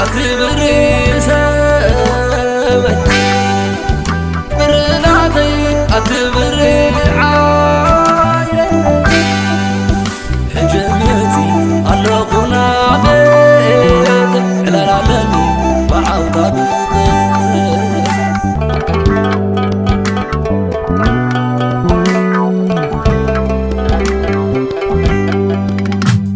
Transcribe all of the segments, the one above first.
أتبري سبي برناتي أتبري عايرة حجمتي اللقنا بيت على العالمي وعوضة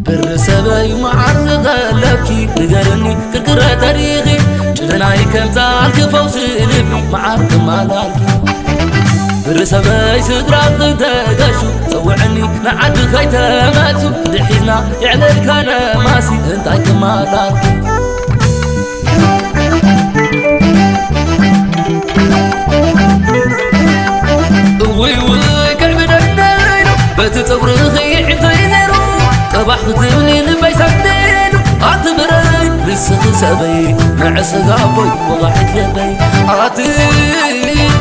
برسبي معرض لبكي نقرني كركرة تاريخي جلناي كم تعالك فوز لبي معرض مالالكي برسبي سدراك تقاشو صوعني نعد خيتا ماتو دحينا يعليك انا ماسي انتاي كمالالكي وي وي كلمة نايلو بتتورخي عطي زيرو طبح تبني لبي سكتين أعتبري لسخ سبي مع سقابي وضحت لبي عاتي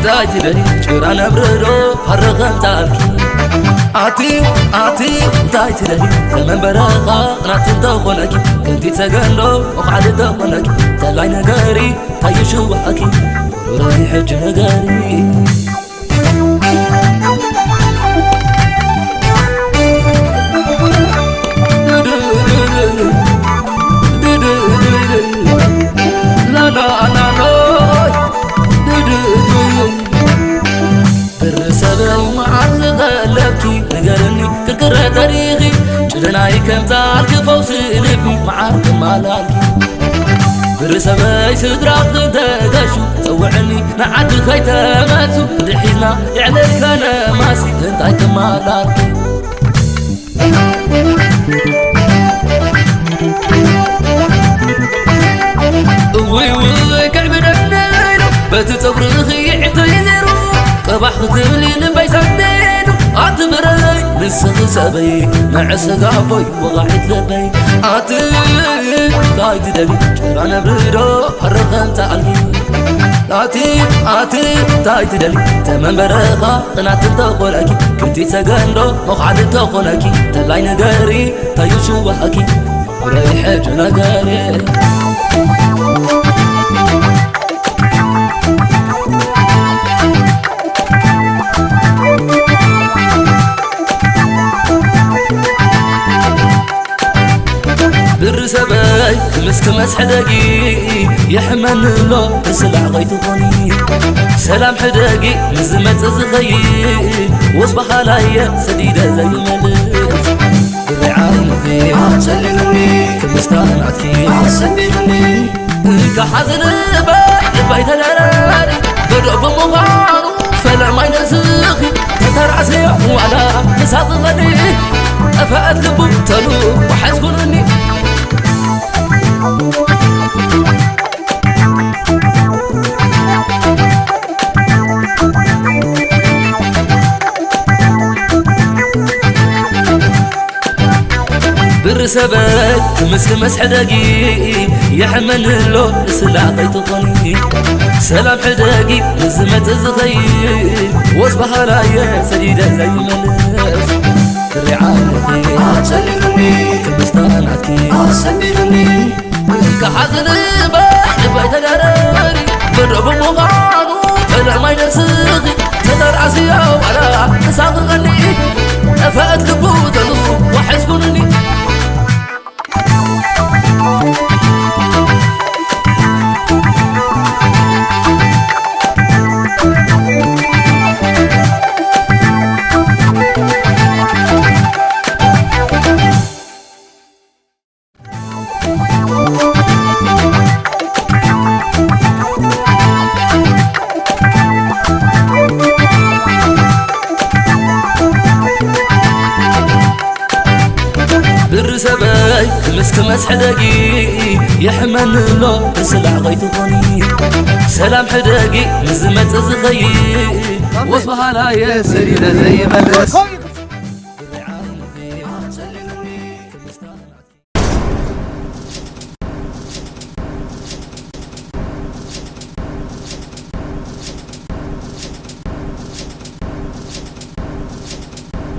دايت لي شرانا بردو فرغم تالكي عاتي دايت لي كمان براغا ناتن دخونكي كنتي تسقندو وقعد دخونكي تلاي نقاري تايشو وحكي وراي حج نقاري برسبي معرض لبكي نقرني كركرة تاريخي جلناي كم تعالك فوز لبي معرض مالالكي برسبي سدراك تقاشو صوعني نعد خيتا ماتو دحينا يعليك انا ماسي انتاي كمالالكي وي وي كلمة نايلو بتتورخي عطي زيرو طبح تبلي لبي سكتين أعتبري لسخ سبي مع سقابي وضحت لبي عاتي دايت دبي جرانا بردو فرغم تالكي عاتي دايت دبي تمام برغا قنات تخونكي كنتي تسقندو وقعد تخونكي تلاي نقاري تايشو وحكي وراي حج نقاري برسبي مسك مسح دقي يحمل له بسلع غيتغني سلام حدقي مزمت زخيل وصبح عليا سديدة زي ملك الرعاية سلمني كمستانعتكي سلمني كحزن بيت الاراري بدأ بمغارو فلا ما ينسخي تترعسي وعلى نساط غني أفأت لبو تلو وحسبني برسبي مسك مسح دقي يحمل له سلع غيتغني سلام حدقي مزمت زخيل واصبح رايا سديدة زي ملك الرعاية سلمني كمستانعتكي سلمني كحزن بيت الاراري بدأ بمغارو فلا ما ينسخي تدرعسي وعلى نساق غني أفأت لبو تلو وحسبني برسبي مسك مسح دقي يحمل له بسلع غيتغني سلام حدقي مزمت زخيل وصبح عليا سديدة زي ملك